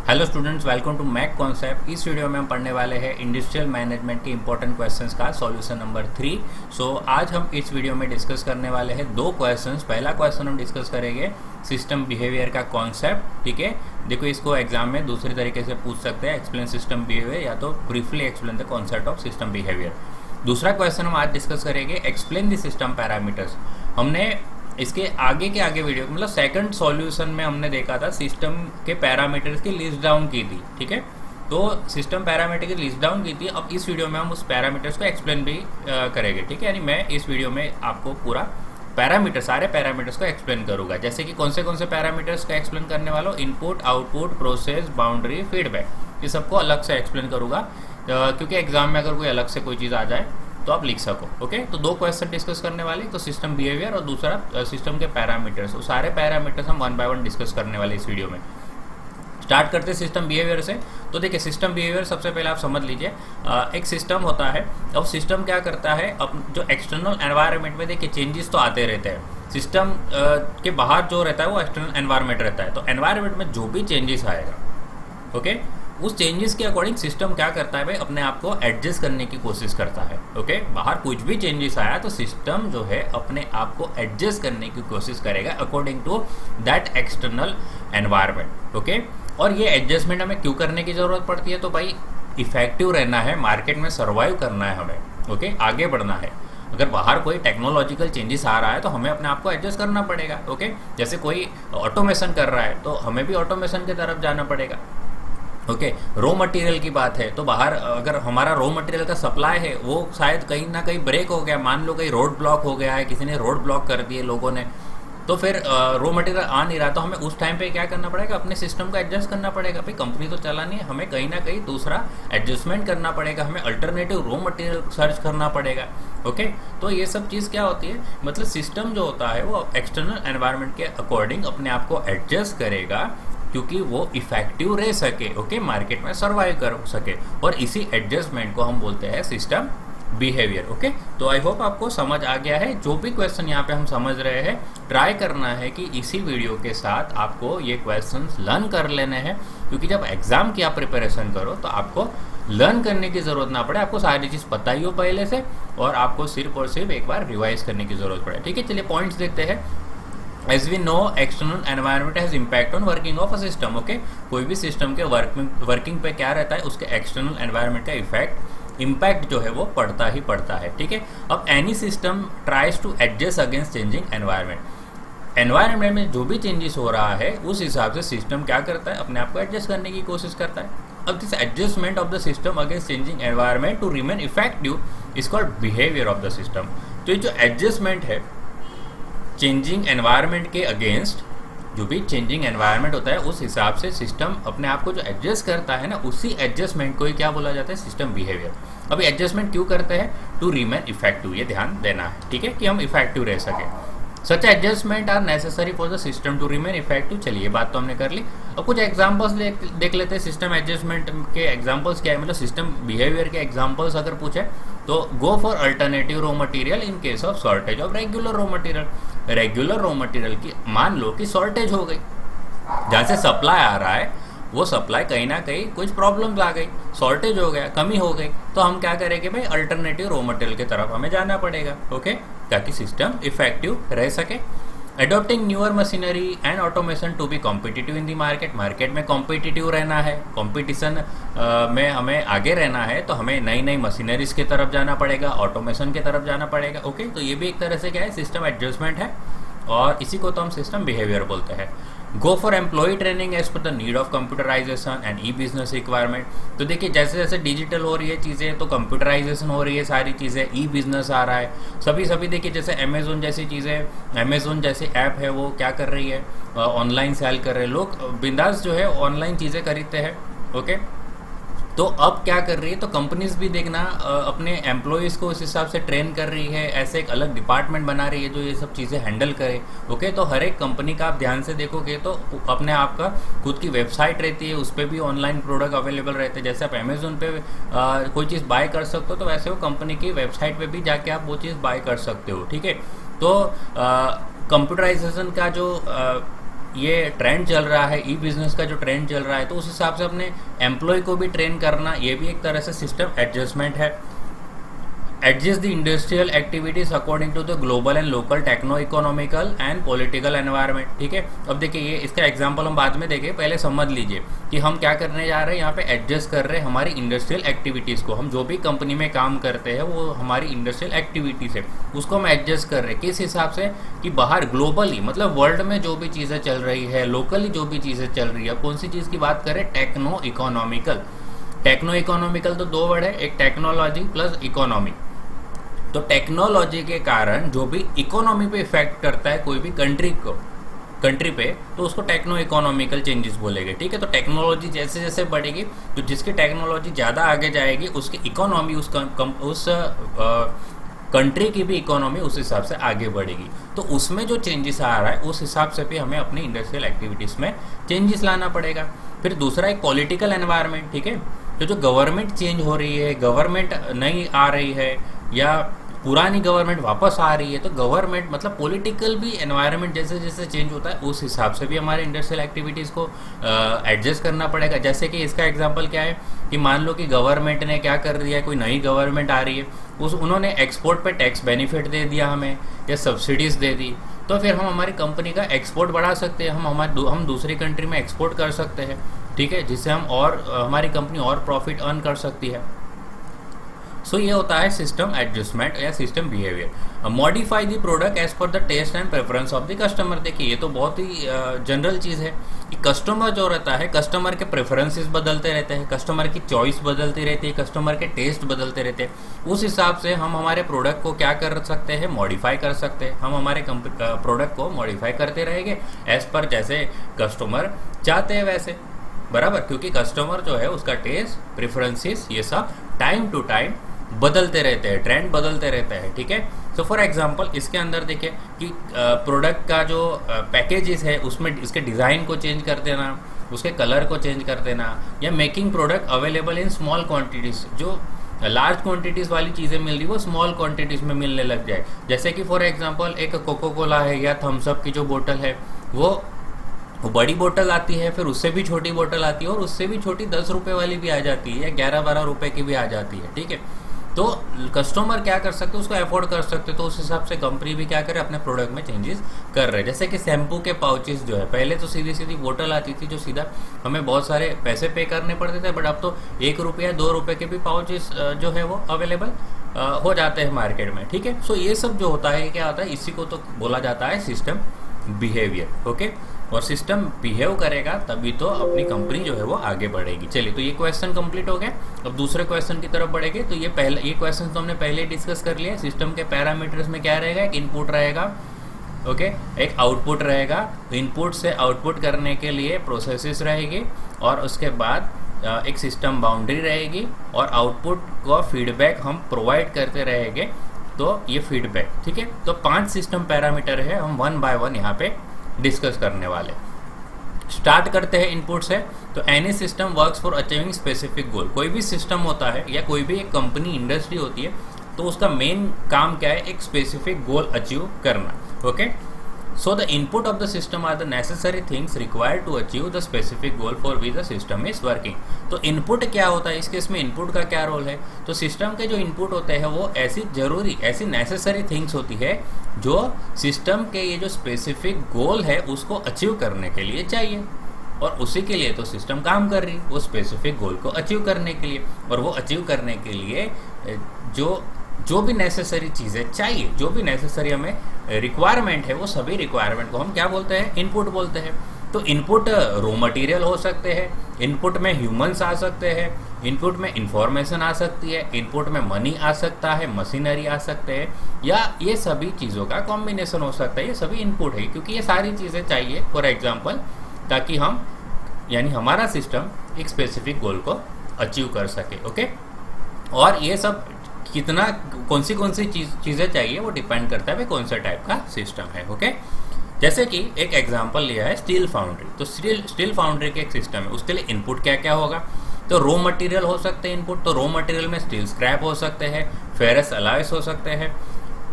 Hello students, welcome to Mac concept. इस video में हम पढ़ने वाले हैं इंडस्ट्रियल मैनेजमेंट के इंपॉर्टेंट क्वेश्चंस का सॉल्यूशन नंबर 3। आज हम इस वीडियो में डिस्कस करने वाले हैं दो क्वेश्चंस। पहला क्वेश्चन हम डिस्कस करेंगे सिस्टम बिहेवियर का कॉन्सेप्ट। ठीक है, देखो इसको एग्जाम में दूसरे तरीके से पूछ सकते हैं, एक्सप्लेन सिस्टम बिहेवियर या तो briefly explain the concept of system behaviour. दूसरा क्वेश्चन हम आज डिस्कस करेंगे एक्सप्लेन द सिस्टम पैरामीटर्स। हमने इसके आगे वीडियो मतलब सेकंड सॉल्यूशन में हमने देखा था सिस्टम के पैरामीटर्स की लिस्ट डाउन की थी। ठीक है, तो सिस्टम पैरामीटर की लिस्ट डाउन की थी। अब इस वीडियो में हम उस पैरामीटर्स को एक्सप्लेन भी करेंगे। ठीक है, यानी मैं इस वीडियो में आपको पूरा सारे पैरामीटर्स को एक्सप्लेन करूंगा। जैसे कि कौन से पैरामीटर्स का एक्सप्लेन करने वाला हूँ, input, output, process, boundary, feedback, ये सबको अलग से एक्सप्लेन करूंगा क्योंकि एग्जाम में अगर कोई अलग से कोई चीज़ आ जाए तो आप लिख सको। ओके, तो दो क्वेश्चन डिस्कस करने वाले, तो सिस्टम बिहेवियर और दूसरा सिस्टम के पैरामीटर्स। तो सारे पैरामीटर्स हम वन बाय वन डिस्कस करने वाले इस वीडियो में। स्टार्ट करते हैं सिस्टम बिहेवियर से। तो देखिए सिस्टम बिहेवियर सबसे पहले आप समझ लीजिए, एक सिस्टम होता है। अब सिस्टम क्या करता है, अब जो एक्सटर्नल एनवायरनमेंट में देखिए चेंजेस तो आते रहते हैं। सिस्टम के बाहर जो रहता है वो एक्सटर्नल एनवायरनमेंट रहता है। तो एनवायरनमेंट में जो भी चेंजेस आएगा, ओके, उस चेंजेस के अकॉर्डिंग सिस्टम क्या करता है भाई, अपने आप को एडजस्ट करने की कोशिश करता है। ओके, बाहर कुछ भी चेंजेस आया तो सिस्टम जो है अपने आप को एडजस्ट करने की कोशिश करेगा according to that external environment. Okay, और ये एडजस्टमेंट हमें क्यों करने की ज़रूरत पड़ती है, तो भाई इफेक्टिव रहना है, मार्केट में सर्वाइव करना है हमें। ओके, आगे बढ़ना है। अगर बाहर कोई टेक्नोलॉजिकल चेंजेस आ रहा है तो हमें अपने आप को एडजस्ट करना पड़ेगा। ओके, जैसे कोई ऑटोमेशन कर रहा है तो हमें भी ऑटोमेशन की तरफ जाना पड़ेगा। ओके, रॉ मटेरियल की बात है तो बाहर अगर हमारा रॉ मटेरियल का सप्लाई है वो शायद कहीं ना कहीं ब्रेक हो गया, मान लो कहीं रोड ब्लॉक हो गया है, किसी ने रोड ब्लॉक कर दिए लोगों ने, तो फिर रॉ मटेरियल आ नहीं रहा, तो हमें उस टाइम पे क्या करना पड़ेगा, अपने सिस्टम को एडजस्ट करना पड़ेगा। भाई कंपनी तो चलानी है, हमें कहीं ना कहीं दूसरा एडजस्टमेंट करना पड़ेगा, हमें अल्टरनेटिव रॉ मटेरियल सर्च करना पड़ेगा। ओके, तो ये सब चीज़ क्या होती है, मतलब सिस्टम जो होता है वो एक्सटर्नल एनवायरनमेंट के अकॉर्डिंग अपने आप को एडजस्ट करेगा क्योंकि वो इफेक्टिव रह सके। ओके, मार्केट में सर्वाइव कर सके, और इसी एडजस्टमेंट को हम बोलते हैं सिस्टम बिहेवियर। ओके, तो आई होप आपको समझ आ गया है। जो भी क्वेश्चन यहाँ पे हम समझ रहे हैं, ट्राई करना है कि इसी वीडियो के साथ आपको ये क्वेश्चंस लर्न कर लेने हैं, क्योंकि जब एग्जाम की आप प्रिपरेशन करो तो आपको लर्न करने की ज़रूरत ना पड़े, आपको सारी चीज़ पता ही हो पहले से, और आपको सिर्फ और सिर्फ एक बार रिवाइज करने की ज़रूरत पड़े। ठीक है, चलिए पॉइंट्स देखते हैं। As we know, external environment has impact on working of a system. Okay, कोई भी सिस्टम के वर्किंग पे क्या रहता है, उसके एक्सटर्नल एनवायरनमेंट का इम्पैक्ट जो है वो पड़ता ही पड़ता है। ठीक है, अब any system tries to adjust against changing environment. Environment में जो भी चेंजेस हो रहा है उस हिसाब से सिस्टम क्या करता है, अपने आप को एडजस्ट करने की कोशिश करता है। अब this adjustment of the system against changing environment to remain effective is called behaviour of the system. तो ये जो एडजस्टमेंट है चेंजिंग एनवायरनमेंट के अगेंस्ट, जो भी चेंजिंग एनवायरनमेंट होता है उस हिसाब से सिस्टम अपने आप को जो एडजस्ट करता है ना, उसी एडजस्टमेंट को ही क्या बोला जाता है, सिस्टम बिहेवियर। अभी एडजस्टमेंट क्यों करते हैं, टू रिमेन इफेक्टिव, ये ध्यान देना है। ठीक है, कि हम इफेक्टिव रह सके। Such adjustment are necessary for the system to remain effective. चलिए बात तो हमने कर ली। अब कुछ एग्जांपल्स देख लेते हैं। सिस्टम एडजस्टमेंट के एग्जांपल्स क्या है, मतलब सिस्टम बिहेवियर के एग्जांपल्स अगर पूछे तो go for alternative raw material in case of shortage of regular raw material. Regular raw material की मान लो कि शॉर्टेज हो गई, जहाँ से सप्लाई आ रहा है वो सप्लाई कहीं ना कहीं कुछ प्रॉब्लम्स आ गई, शॉर्टेज हो गया, कमी हो गई, तो हम क्या करेंगे भाई, अल्टरनेटिव रॉ मटेरियल की तरफ हमें जाना पड़ेगा। ओके, ताकि सिस्टम इफेक्टिव रह सके। Adopting newer machinery and automation to be competitive in the market. Market में कॉम्पिटिटिव रहना है, कॉम्पिटिशन में हमें आगे रहना है, तो हमें नई नई मशीनरीज की तरफ जाना पड़ेगा, ऑटोमेशन की तरफ जाना पड़ेगा। ओके, तो ये भी एक तरह से क्या है, सिस्टम एडजस्टमेंट है, और इसी को तो हम सिस्टम बिहेवियर बोलते हैं। Go for employ training as per the need of computerisation and e business requirement. तो देखिए जैसे जैसे डिजिटल हो रही है चीज़ें, तो कंप्यूटराइजेशन हो रही है सारी चीज़ें, ई बिजनेस आ रहा है, सभी देखिए जैसे अमेजोन जैसी चीज़ें, अमेजोन जैसी ऐप है वो क्या कर रही है, ऑनलाइन सेल कर रहे हैं लोग, बिंदास जो है ऑनलाइन चीज़ें खरीदते हैं। ओके, तो अब क्या कर रही है, तो कंपनीज भी देखना अपने एम्प्लॉयज़ को उस हिसाब से ट्रेन कर रही है, ऐसे एक अलग डिपार्टमेंट बना रही है जो ये सब चीज़ें हैंडल करे। ओके, तो हर एक कंपनी का आप ध्यान से देखोगे तो अपने आप का खुद की वेबसाइट रहती है, उस पर भी ऑनलाइन प्रोडक्ट अवेलेबल रहते हैं। जैसे आप अमेजोन पे कोई चीज़ बाय कर सकते हो, तो वैसे वो कंपनी की वेबसाइट पर भी जाके आप वो चीज़ बाय कर सकते हो। ठीक है, तो कंप्यूटराइजेशन का जो ये ट्रेंड चल रहा है, ई बिजनेस का जो ट्रेंड चल रहा है, तो उस हिसाब से अपने एम्प्लॉय को भी ट्रेन करना, ये भी एक तरह से सिस्टम एडजस्टमेंट है। Adjust the industrial activities according to the global and local techno economical and political environment. ठीक है, अब देखिए ये इसका एग्जांपल हम बाद में देखें, पहले समझ लीजिए कि हम क्या करने जा रहे हैं। यहाँ पे एडजस्ट कर रहे हैं हमारी इंडस्ट्रियल एक्टिविटीज़ को। हम जो भी कंपनी में काम करते हैं वो हमारी इंडस्ट्रियल एक्टिविटीज़ है, उसको हम एडजस्ट कर रहे हैं। किस हिसाब से कि बाहर ग्लोबली, मतलब वर्ल्ड में जो भी चीज़ें चल रही है, लोकली जो भी चीज़ें चल रही है, कौन सी चीज़ की बात करें, टेक्नो इकोनॉमिकल। टेक्नो इकोनॉमिकल तो दो वर्ड है, एक टेक्नोलॉजी प्लस इकोनॉमी। तो टेक्नोलॉजी के कारण जो भी इकोनॉमी पे इफेक्ट करता है कोई भी कंट्री पे, तो उसको टेक्नो इकोनॉमिकल चेंजेस बोलेंगे। ठीक है, तो टेक्नोलॉजी जैसे जैसे बढ़ेगी, तो जिसकी टेक्नोलॉजी ज़्यादा आगे जाएगी उसकी इकोनॉमी, उस कंट्री की भी इकोनॉमी उस हिसाब से आगे बढ़ेगी। तो उसमें जो चेंजेस आ रहा है उस हिसाब से भी हमें अपनी इंडस्ट्रियल एक्टिविटीज़ में चेंजेस लाना पड़ेगा। फिर दूसरा एक पॉलिटिकल एनवायरनमेंट। ठीक है, तो जो गवर्नमेंट चेंज हो रही है, गवर्नमेंट नहीं आ रही है या पुरानी गवर्नमेंट वापस आ रही है, तो गवर्नमेंट मतलब पॉलिटिकल भी एनवायरनमेंट जैसे जैसे चेंज होता है उस हिसाब से भी हमारे इंडस्ट्रियल एक्टिविटीज़ को एडजस्ट करना पड़ेगा। जैसे कि इसका एग्जांपल क्या है कि मान लो कि गवर्नमेंट ने क्या कर दिया है, कोई नई गवर्नमेंट आ रही है, उन्होंने एक्सपोर्ट पे टैक्स बेनिफिट दे दिया हमें या सब्सिडीज़ दे दी, तो फिर हम हमारी कंपनी का एक्सपोर्ट बढ़ा सकते हैं, हम दूसरी कंट्री में एक्सपोर्ट कर सकते हैं। ठीक है, जिससे हम और हमारी कंपनी और प्रॉफिट अर्न कर सकती है। सो ये होता है सिस्टम एडजस्टमेंट या system behaviour. Modify the product as per the taste and preference of the customer. देखिए ये तो बहुत ही जनरल चीज़ है कि कस्टमर जो रहता है, कस्टमर के प्रेफरेंसेस बदलते रहते हैं, कस्टमर की चॉइस बदलती रहती है, कस्टमर के टेस्ट बदलते रहते हैं। उस हिसाब से हम हमारे प्रोडक्ट को क्या कर सकते हैं, मॉडिफाई कर सकते हैं। हम हमारे प्रोडक्ट को मॉडिफाई करते रहेंगे एज पर जैसे कस्टमर चाहते हैं वैसे, बराबर, क्योंकि कस्टमर जो है उसका टेस्ट, प्रेफरेंसेस, ये सब टाइम टू टाइम बदलते रहते हैं, ट्रेंड बदलते रहता है। ठीक है, सो फॉर एग्जांपल इसके अंदर देखिए कि प्रोडक्ट का जो पैकेजेस है उसमें इसके डिज़ाइन को चेंज कर देना, उसके कलर को चेंज कर देना, या making product available in small quantities. जो लार्ज क्वांटिटीज़ वाली चीज़ें मिल रही वो स्मॉल क्वांटिटीज़ में मिलने लग जाए। जैसे कि फॉर एग्जांपल एक कोको कोला है या थम्स अप की जो बोतल है, वो बड़ी बोतल आती है, फिर उससे भी छोटी बोतल आती है, और उससे भी छोटी 10 रुपये वाली भी आ जाती है या 11-12 रुपये की भी आ जाती है। ठीक है, तो कस्टमर क्या कर सकते हैं, उसको अफोर्ड कर सकते हैं, तो उस हिसाब से कंपनी भी क्या करे, अपने प्रोडक्ट में चेंजेस कर रहे हैं। जैसे कि शैम्पू के पाउचेस जो है, पहले तो सीधी सीधी बोतल आती थी जो सीधा हमें बहुत सारे पैसे पे करने पड़ते थे, बट अब तो 1 रुपया 2 रुपये के भी पाउचेस जो है वो अवेलेबल हो जाते हैं मार्केट में। ठीक है, सो ये सब जो होता है क्या होता है, इसी को तो बोला जाता है सिस्टम बिहेवियर। ओके, और सिस्टम बिहेव करेगा तभी तो अपनी कंपनी जो है वो आगे बढ़ेगी। चलिए, तो ये क्वेश्चन कंप्लीट हो गया। अब दूसरे क्वेश्चन की तरफ बढ़ेंगे। तो ये क्वेश्चन तो हमने पहले डिस्कस कर लिया। सिस्टम के पैरामीटर्स में क्या रहेगा, एक इनपुट रहेगा, ओके, एक आउटपुट रहेगा। इनपुट से आउटपुट करने के लिए प्रोसेसेस रहेगी, और उसके बाद एक सिस्टम बाउंड्री रहेगी, और आउटपुट को फीडबैक हम प्रोवाइड करते रहेंगे। तो ये फीडबैक, ठीक है। तो 5 सिस्टम पैरामीटर है, हम 1 बाय 1 यहाँ पे डिस्कस करने वाले। स्टार्ट करते हैं इनपुट से। तो any system works for achieving specific goal. कोई भी सिस्टम होता है या कोई भी एक कंपनी, इंडस्ट्री होती है, तो उसका मेन काम क्या है, एक स्पेसिफिक गोल अचीव करना। Okay, so the input of the system are the necessary things required to achieve the specific goal for which the system is working. तो इनपुट क्या होता है, इस केस में इनपुट का क्या रोल है। तो सिस्टम के जो इनपुट होते हैं वो ऐसी नेसेसरी थिंग्स होती है जो सिस्टम के ये जो स्पेसिफिक गोल है उसको अचीव करने के लिए चाहिए, और उसी के लिए तो सिस्टम काम कर रही है, वो स्पेसिफिक गोल को अचीव करने के लिए। और वो अचीव करने के लिए जो भी नेसेसरी चीज़ें चाहिए, जो भी नेसेसरी हमें रिक्वायरमेंट है, वो सभी रिक्वायरमेंट को हम क्या बोलते हैं, इनपुट बोलते हैं। तो इनपुट रॉ मटेरियल हो सकते हैं, इनपुट में ह्यूमंस आ सकते हैं, इनपुट में इंफॉर्मेशन आ सकती है, इनपुट में मनी आ सकता है, मशीनरी आ सकते हैं, या ये सभी चीज़ों का कॉम्बिनेशन हो सकता है। ये सभी इनपुट है, क्योंकि ये सारी चीज़ें चाहिए फॉर एग्जांपल, ताकि हम यानी हमारा सिस्टम एक स्पेसिफिक गोल को अचीव कर सके। ओके, और ये सब कितना कौन सी चीज़ें चाहिए वो डिपेंड करता है कौन सा टाइप का सिस्टम है। ओके, जैसे कि एक एग्जांपल लिया है स्टील फाउंड्री। तो स्टील फाउंड्री के एक सिस्टम है, उसके लिए इनपुट क्या क्या होगा। तो रॉ मटेरियल हो सकते हैं इनपुट। तो रॉ मटेरियल में स्टील स्क्रैप हो सकते हैं, फेरस अलॉयस हो सकते हैं,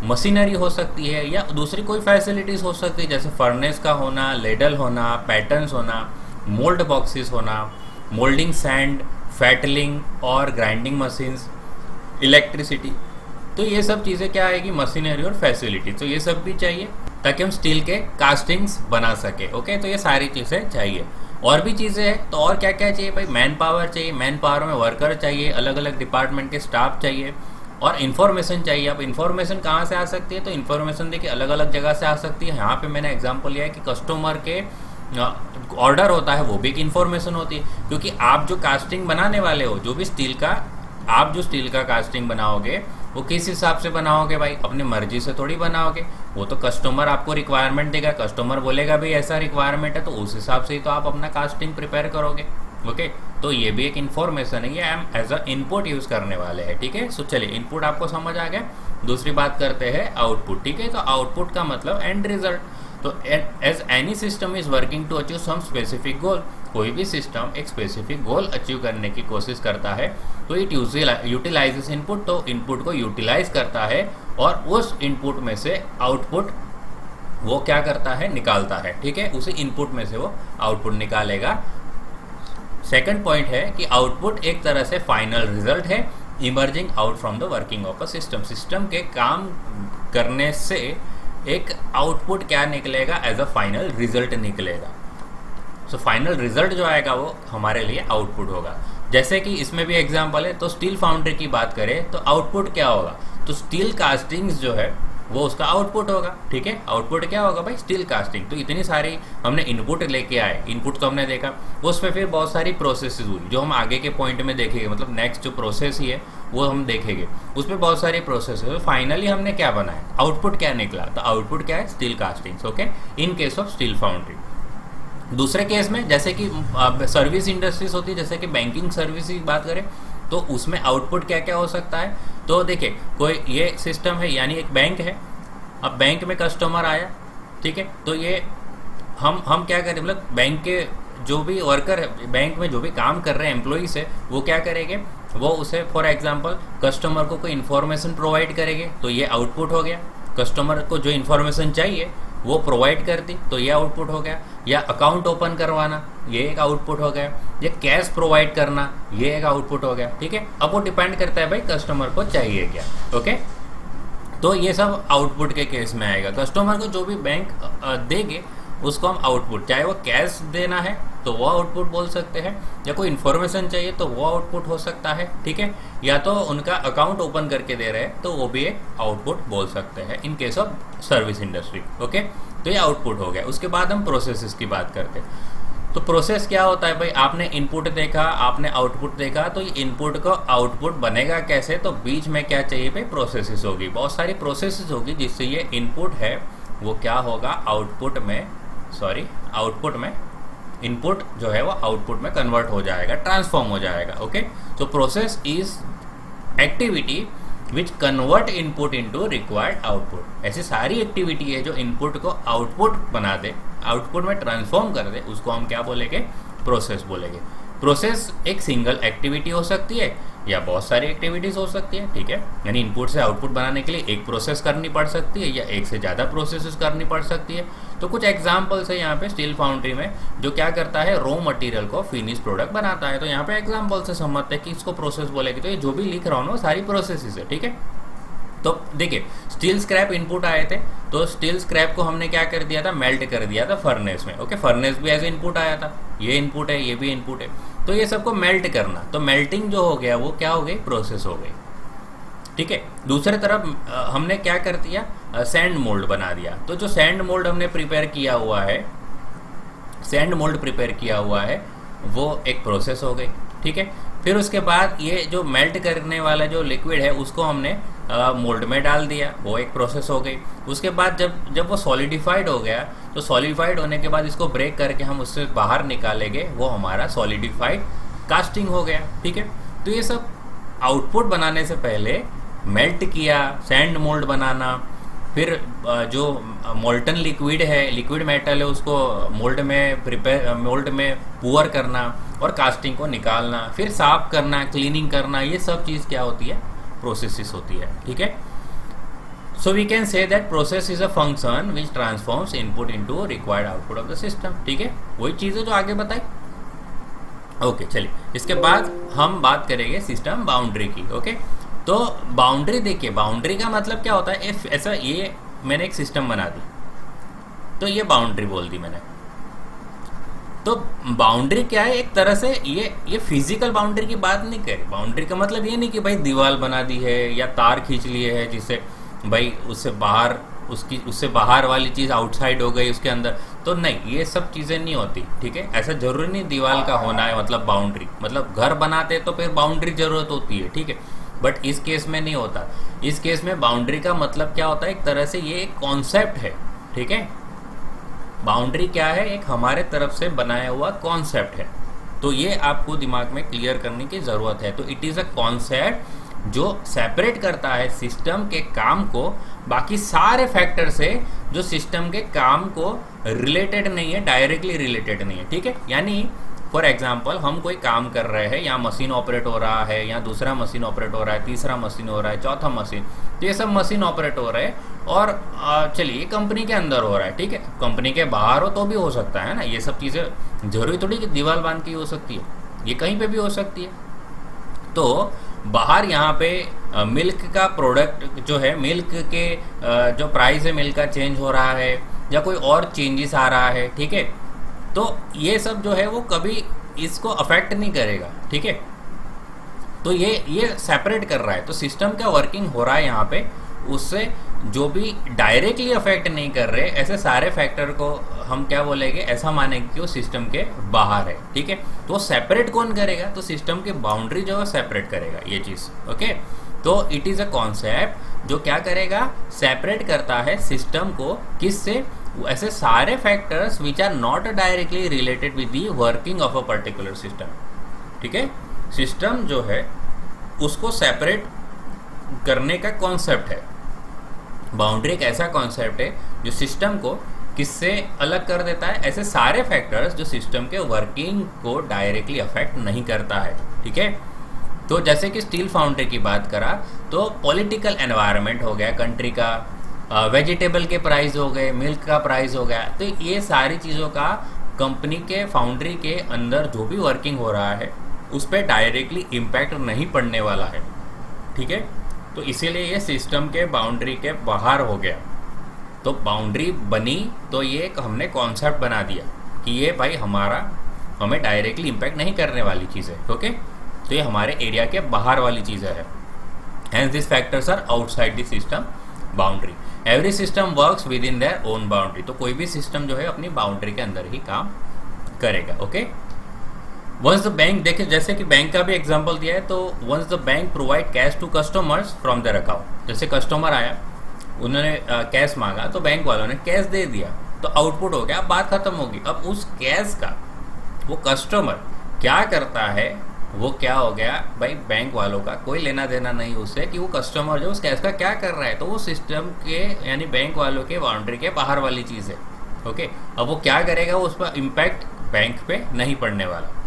मशीनरी हो सकती है या दूसरी कोई फैसिलिटीज़ हो सकती है, जैसे फर्नेस का होना, लेडल होना, पैटर्न्स होना, मोल्ड बॉक्सेस होना, मोल्डिंग सैंड, फैटलिंग और ग्राइंडिंग मशीन्स, इलेक्ट्रिसिटी। तो ये सब चीज़ें क्या आएगी, मशीनरी और फैसिलिटी। तो ये सब भी चाहिए ताकि हम स्टील के कास्टिंग्स बना सके। ओके, तो ये सारी चीज़ें चाहिए। और भी चीज़ें हैं, तो और क्या क्या चाहिए भाई, मैन पावर चाहिए, मैन पावर में वर्कर चाहिए, अलग अलग डिपार्टमेंट के स्टाफ चाहिए, और इन्फॉर्मेशन चाहिए। अब इन्फॉर्मेशन कहाँ से आ सकती है, तो इन्फॉर्मेशन देखिए अलग अलग जगह से आ सकती है। यहाँ पे मैंने एग्जांपल लिया है कि कस्टमर के ऑर्डर होता है, वो भी एक इन्फॉर्मेशन होती है, क्योंकि आप जो कास्टिंग बनाने वाले हो, जो भी स्टील का, आप जो स्टील का कास्टिंग बनाओगे वो किस हिसाब से बनाओगे भाई, अपनी मर्जी से थोड़ी बनाओगे। वो तो कस्टमर आपको रिक्वायरमेंट देगा, कस्टमर बोलेगा भाई ऐसा रिक्वायरमेंट है, तो उस हिसाब से ही तो आप अपना कास्टिंग प्रिपेयर करोगे। ओके, तो ये भी एक इन्फॉर्मेशन है, ये हम एज अ इनपुट यूज़ करने वाले हैं। ठीक है, सो चलिए इनपुट आपको समझ आ गया। दूसरी बात करते हैं आउटपुट। ठीक है, तो आउटपुट का मतलब एंड रिजल्ट। तो as any system is working to achieve some specific goal, कोई भी सिस्टम एक स्पेसिफिक गोल अचीव करने की कोशिश करता है, तो इट यूटिलाइजेस इनपुट, तो इनपुट को यूटिलाइज करता है और उस इनपुट में से आउटपुट वो क्या करता है, निकालता है। ठीक है, उसी इनपुट में से वो आउटपुट निकालेगा। सेकंड पॉइंट है कि आउटपुट एक तरह से फाइनल रिजल्ट है, emerging out from the working of a system. System के काम करने से एक आउटपुट क्या निकलेगा, एज अ फाइनल रिजल्ट निकलेगा। सो फाइनल रिजल्ट जो आएगा वो हमारे लिए आउटपुट होगा। जैसे कि इसमें भी एग्जांपल है, तो स्टील फाउंड्री की बात करें तो आउटपुट क्या होगा, तो स्टील कास्टिंग्स जो है वो उसका आउटपुट होगा। ठीक है, आउटपुट क्या होगा भाई, स्टील कास्टिंग। तो इतनी सारी हमने इनपुट लेके आए, इनपुट तो हमने देखा, उस पर फिर बहुत सारी प्रोसेसेस हुई जो हम आगे के पॉइंट में देखेंगे, मतलब नेक्स्ट जो प्रोसेस ही है वो हम देखेंगे, उस पर बहुत सारी प्रोसेस है। फाइनली हमने क्या बनाया, आउटपुट क्या निकला, तो आउटपुट क्या है, steel castings. Okay, in case of steel foundry. दूसरे केस में जैसे कि सर्विस इंडस्ट्रीज होती है, जैसे कि बैंकिंग सर्विस की बात करें तो उसमें आउटपुट क्या क्या हो सकता है। तो देखिए कोई ये सिस्टम है, यानी एक बैंक है, अब बैंक में कस्टमर आया, ठीक है, तो ये हम क्या करें, मतलब बैंक के जो भी वर्कर है, बैंक में जो भी काम कर रहे हैं एम्प्लॉइज है, वो क्या करेंगे, वो उसे फॉर एग्जांपल कस्टमर को कोई इन्फॉर्मेशन प्रोवाइड करेंगे, तो ये आउटपुट हो गया। कस्टमर को जो इन्फॉर्मेशन चाहिए वो प्रोवाइड कर दी, तो ये आउटपुट हो गया। या अकाउंट ओपन करवाना, ये एक आउटपुट हो गया। या कैश प्रोवाइड करना, ये एक आउटपुट हो गया। ठीक है, अब वो डिपेंड करता है भाई कस्टमर को चाहिए क्या। ओके, तो ये सब आउटपुट के केस में आएगा। कस्टमर को जो भी बैंक देंगे उसको हम आउटपुट, चाहे वो कैश देना है तो वो आउटपुट बोल सकते हैं, या कोई इन्फॉर्मेशन चाहिए तो वो आउटपुट हो सकता है। ठीक है, या तो उनका अकाउंट ओपन करके दे रहे हैं तो वो भी एक आउटपुट बोल सकते हैं in case of service industry. Okay, तो ये आउटपुट हो गया। उसके बाद हम प्रोसेसेस की बात करते हैं। तो प्रोसेस क्या होता है भाई, आपने इनपुट देखा, आपने आउटपुट देखा, तो ये इनपुट को आउटपुट बनेगा कैसे, तो बीच में क्या चाहिए भाई, प्रोसेसेस होगी, बहुत सारी प्रोसेसेस होगी जिससे ये इनपुट है वो क्या होगा, आउटपुट में, सॉरी आउटपुट में, इनपुट जो है वो आउटपुट में कन्वर्ट हो जाएगा, ट्रांसफॉर्म हो जाएगा। ओके, तो process is activity which convert input into required output. ऐसी सारी एक्टिविटी है जो इनपुट को आउटपुट बना दे, आउटपुट में ट्रांसफॉर्म कर दे, उसको हम क्या बोलेंगे, प्रोसेस बोलेंगे। प्रोसेस एक सिंगल एक्टिविटी हो सकती है या बहुत सारी एक्टिविटीज हो सकती है। ठीक है, यानी इनपुट से आउटपुट बनाने के लिए एक प्रोसेस करनी पड़ सकती है या एक से ज़्यादा प्रोसेसेस करनी पड़ सकती है। तो कुछ एग्जांपल्स है यहाँ पे स्टील फाउंड्री में, जो क्या करता है, रॉ मटेरियल को फिनिश प्रोडक्ट बनाता है। तो यहाँ पे एग्जांपल से समझते हैं कि इसको प्रोसेस बोलेगी। तो ये जो भी लिख रहा हूँ ना सारी प्रोसेसेस है। ठीक है, तो देखिए स्टील स्क्रैप इनपुट आए थे, तो स्टील स्क्रैप को हमने क्या कर दिया था, मेल्ट कर दिया था फर्नेस में। ओके, फर्नेस भी एज इनपुट आया था, ये इनपुट है, ये भी इनपुट है। तो ये सबको मेल्ट करना, तो मेल्टिंग जो हो गया वो क्या हो गई, प्रोसेस हो गई। ठीक है, दूसरी तरफ हमने क्या कर दिया, सैंड मोल्ड बना दिया। तो जो सैंड मोल्ड हमने प्रिपेयर किया हुआ है, सैंड मोल्ड प्रिपेयर किया हुआ है, वो एक प्रोसेस हो गई। ठीक है, फिर उसके बाद ये जो मेल्ट करने वाला जो लिक्विड है उसको हमने मोल्ड में डाल दिया, वो एक प्रोसेस हो गई। उसके बाद जब वो सॉलिडिफाइड हो गया, तो सॉलिडिफाइड होने के बाद इसको ब्रेक करके हम उससे बाहर निकालेंगे, वो हमारा सॉलिडिफाइड कास्टिंग हो गया। ठीक है, तो ये सब आउटपुट बनाने से पहले मेल्ट किया, सैंड मोल्ड बनाना, फिर जो मोल्टन लिक्विड है, लिक्विड मेटल है, उसको मोल्ड में पुअर करना और कास्टिंग को निकालना, फिर साफ करना, क्लीनिंग करना, ये सब चीज़ क्या होती है, प्रोसेसेस होती है। ठीक है, So we can say that process is a function which transforms input into required output of the system. ठीक है, वही चीज़ है जो आगे बताई। ओके चलिए, इसके बाद हम बात करेंगे सिस्टम बाउंड्री की। ओके, तो बाउंड्री देखिए, बाउंड्री का मतलब क्या होता है, ऐसा ये मैंने एक सिस्टम बना दी तो ये बाउंड्री बोल दी मैंने। तो बाउंड्री क्या है, एक तरह से ये फिजिकल बाउंड्री की बात नहीं करी। बाउंड्री का मतलब ये नहीं कि भाई दीवार बना दी है या तार खींच लिए है जिससे भाई उससे बाहर वाली चीज़ आउटसाइड हो गई उसके अंदर, तो नहीं, ये सब चीज़ें नहीं होती। ठीक है, ऐसा जरूरी नहीं दीवार का होना है मतलब बाउंड्री, मतलब घर बनाते तो फिर बाउंड्री जरूरत होती है। ठीक है, बट इस केस में नहीं होता। इस केस में बाउंड्री का मतलब क्या होता है, एक तरह से ये एक कॉन्सेप्ट है। ठीक है, बाउंड्री क्या है, एक हमारे तरफ से बनाया हुआ कॉन्सेप्ट है। तो ये आपको दिमाग में क्लियर करने की ज़रूरत है। तो इट इज़ अ कॉन्सेप्ट जो सेपरेट करता है सिस्टम के काम को बाकी सारे फैक्टर से, जो सिस्टम के काम को रिलेटेड नहीं है, डायरेक्टली रिलेटेड नहीं है। ठीक है, यानी फॉर एग्जाम्पल हम कोई काम कर रहे हैं, यहाँ मशीन ऑपरेट हो रहा है, यहाँ दूसरा मशीन ऑपरेट हो रहा है, तीसरा मशीन हो रहा है, चौथा मशीन, तो ये सब मशीन ऑपरेट हो रहे हैं। और चलिए कंपनी के अंदर हो रहा है, ठीक है, कंपनी के बाहर हो तो भी हो सकता है ना। ये सब चीज़ें जरूरी थोड़ी कि दीवार बांध के हो सकती है, ये कहीं पे भी हो सकती है। तो बाहर यहाँ पे मिल्क का प्रोडक्ट जो है, मिल्क के जो प्राइस है मिल्क का चेंज हो रहा है या कोई और चेंजेस आ रहा है। ठीक है, तो ये सब जो है वो कभी इसको अफेक्ट नहीं करेगा। ठीक है, तो ये सेपरेट कर रहा है। तो सिस्टम क्या वर्किंग हो रहा है यहाँ पे, उससे जो भी डायरेक्टली अफेक्ट नहीं कर रहे, ऐसे सारे फैक्टर को हम क्या बोलेंगे, ऐसा मानेंगे कि वो सिस्टम के बाहर है। ठीक है, तो सेपरेट कौन करेगा, तो सिस्टम की बाउंड्री जो है सेपरेट करेगा ये चीज़। ओके, तो इट इज़ अ कॉन्सेप्ट जो क्या करेगा, सेपरेट करता है सिस्टम को किससे, ऐसे सारे factors which are not directly related with the working of a particular system. ठीक है, सिस्टम जो है उसको सेपरेट करने का कॉन्सेप्ट है। बाउंड्री एक ऐसा कॉन्सेप्ट है जो सिस्टम को किससे अलग कर देता है, ऐसे सारे फैक्टर्स जो सिस्टम के वर्किंग को डायरेक्टली अफेक्ट नहीं करता है। ठीक है, तो जैसे कि स्टील फाउंड्री की बात करा तो पॉलिटिकल एनवायरनमेंट हो गया कंट्री का, वेजिटेबल के प्राइस हो गए, मिल्क का प्राइस हो गया, तो ये सारी चीज़ों का कंपनी के फाउंड्री के अंदर जो भी वर्किंग हो रहा है उस पर डायरेक्टली इम्पैक्ट नहीं पड़ने वाला है। ठीक है, तो इसीलिए ये सिस्टम के बाउंड्री के बाहर हो गया। तो बाउंड्री बनी तो ये हमने कॉन्सेप्ट बना दिया कि ये भाई हमें डायरेक्टली इम्पैक्ट नहीं करने वाली चीज़ है। ओके, तो ये हमारे एरिया के बाहर वाली चीज़ें है। Hence this factors are outside the system boundary. Every system works within their own boundary. तो कोई भी सिस्टम जो है अपनी बाउंड्री के अंदर ही काम करेगा। ओके, वंस द बैंक, देखिए जैसे कि बैंक का भी एग्जांपल दिया है, तो once the bank provide cash to customers from their account. जैसे कस्टमर आया, उन्होंने कैश मांगा तो बैंक वालों ने कैश दे दिया, तो आउटपुट हो गया, अब बात खत्म होगी। अब उस कैश का वो कस्टमर क्या करता है, वो क्या हो गया भाई, बैंक वालों का कोई लेना देना नहीं उससे कि वो कस्टमर जो उस कैश का क्या कर रहा है, तो वो सिस्टम के यानी बैंक वालों के बाउंड्री के बाहर वाली चीज़ है। ओके, अब वो क्या करेगा, उस पर इम्पैक्ट बैंक पे नहीं पड़ने वाला।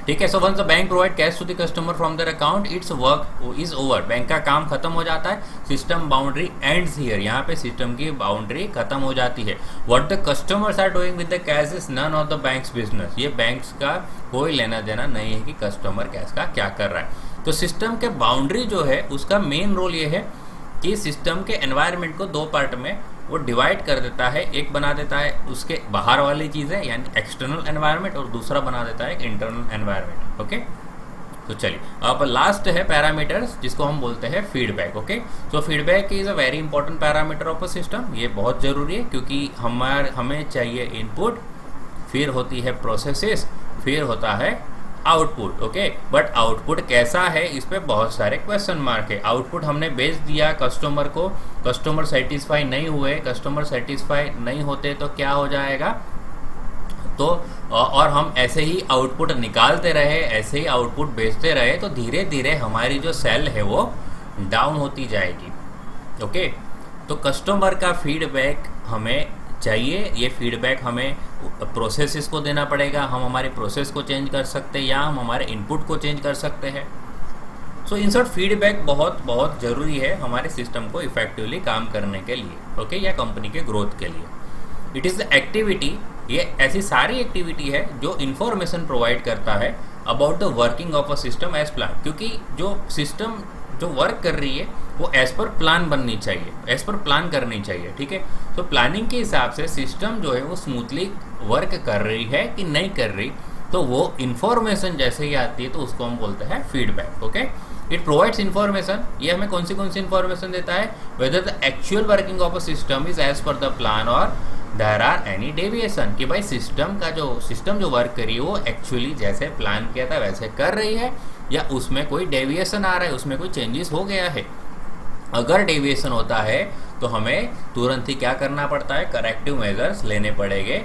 ठीक है, so once the bank provide cash to the customer from their account, its work is over. Bank का काम खत्म हो जाता है, सिस्टम बाउंड्री एंड्स हियर। यहाँ पे सिस्टम की बाउंड्री खत्म हो जाती है। What the customers are doing with the cash is none of the bank's business. ये बैंक्स का कोई लेना देना नहीं है कि कस्टमर कैश का क्या कर रहा है। तो सिस्टम के बाउंड्री जो है उसका मेन रोल ये है कि सिस्टम के एनवायरनमेंट को दो पार्ट में वो डिवाइड कर देता है। एक बना देता है उसके बाहर वाली चीज़ें यानी एक्सटर्नल एनवायरनमेंट, और दूसरा बना देता है इंटरनल एनवायरनमेंट। ओके, तो चलिए अब लास्ट है पैरामीटर्स जिसको हम बोलते हैं feedback. Okay, so feedback is a very important parameter of a system. ये बहुत ज़रूरी है क्योंकि हमें चाहिए इनपुट, फिर होती है प्रोसेसेस, फिर होता है आउटपुट। ओके, बट आउटपुट कैसा है इस पे बहुत सारे क्वेश्चन मार्क है। आउटपुट हमने बेच दिया कस्टमर को, कस्टमर सेटिस्फाई नहीं हुए, कस्टमर सेटिस्फाई नहीं होते तो क्या हो जाएगा, तो और हम ऐसे ही आउटपुट निकालते रहे, ऐसे ही आउटपुट बेचते रहे, तो धीरे धीरे हमारी जो सेल है वो डाउन होती जाएगी। ओके, तो कस्टमर का फीडबैक हमें चाहिए। ये फीडबैक हमें प्रोसेसेस को देना पड़ेगा। हम हमारे प्रोसेस को चेंज कर सकते हैं या हम हमारे इनपुट को चेंज कर सकते हैं। सो इन शॉर्ट फीडबैक बहुत बहुत ज़रूरी है हमारे सिस्टम को इफेक्टिवली काम करने के लिए, ओके, या कंपनी के ग्रोथ के लिए। इट इज़ द एक्टिविटी, ये ऐसी सारी एक्टिविटी है जो इन्फॉर्मेशन प्रोवाइड करता है about the working of a system as plan, क्योंकि जो सिस्टम जो वर्क कर रही है वो एज पर प्लान बननी चाहिए, एज पर प्लान करनी चाहिए, ठीक है। तो प्लानिंग के हिसाब से सिस्टम जो है वो स्मूथली वर्क कर रही है कि नहीं कर रही, तो वो इन्फॉर्मेशन जैसे ही आती है तो उसको हम बोलते हैं feedback, okay. It provides information, ये हमें कौन सी इन्फॉर्मेशन देता है, whether the actual working of a system is as per the plan और देयर आर एनी डेविएशन, कि भाई सिस्टम जो वर्क करी है वो एक्चुअली जैसे प्लान किया था वैसे कर रही है या उसमें कोई डेविएशन आ रहा है, उसमें कोई चेंजेस हो गया है। अगर डेविएशन होता है तो हमें तुरंत ही क्या करना पड़ता है, करेक्टिव मेजर्स लेने पड़ेंगे,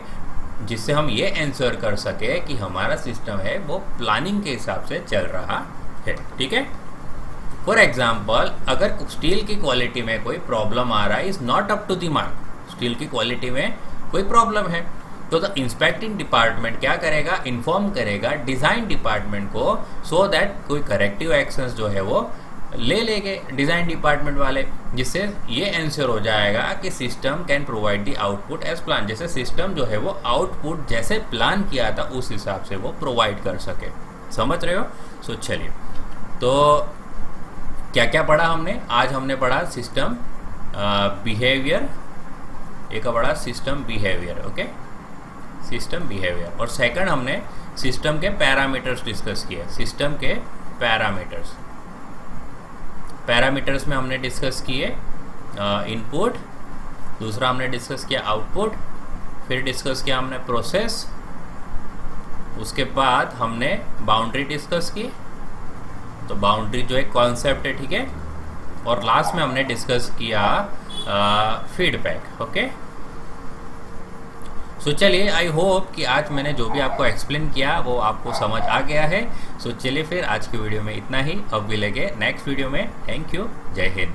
जिससे हम ये आंसर कर सके कि हमारा सिस्टम है वो प्लानिंग के हिसाब से चल रहा है, ठीक है। फॉर एग्जाम्पल, अगर स्टील की क्वालिटी में कोई प्रॉब्लम आ रहा है, is not up to the mark, steel की क्वालिटी में कोई प्रॉब्लम है, तो द इंस्पेक्टिंग डिपार्टमेंट क्या करेगा, इन्फॉर्म करेगा डिज़ाइन डिपार्टमेंट को, सो दैट कोई करेक्टिव एक्शंस जो है वो ले लेंगे डिज़ाइन डिपार्टमेंट वाले, जिससे ये आंसर हो जाएगा कि system can provide the output as plan, जैसे सिस्टम जो है वो आउटपुट जैसे प्लान किया था उस हिसाब से वो प्रोवाइड कर सके। समझ रहे हो? सो चलिए, तो क्या क्या पढ़ा हमने आज? हमने पढ़ा सिस्टम बिहेवियर, एक पढ़ा system behaviour, okay, system behaviour. और सेकंड हमने सिस्टम के पैरामीटर्स डिस्कस किए, सिस्टम के पैरामीटर्स में हमने डिस्कस किए इनपुट, दूसरा हमने डिस्कस किया आउटपुट, फिर डिस्कस किया हमने प्रोसेस, उसके बाद हमने बाउंड्री डिस्कस की, तो बाउंड्री जो एक कॉन्सेप्ट है, ठीक है, और लास्ट में हमने डिस्कस किया फीडबैक, ओके। सो चलिए, आई होप कि आज मैंने जो भी आपको एक्सप्लेन किया वो आपको समझ आ गया है। सो चलिए फिर आज की वीडियो में इतना ही, अब मिलेंगे नेक्स्ट वीडियो में। थैंक यू, जय हिंद।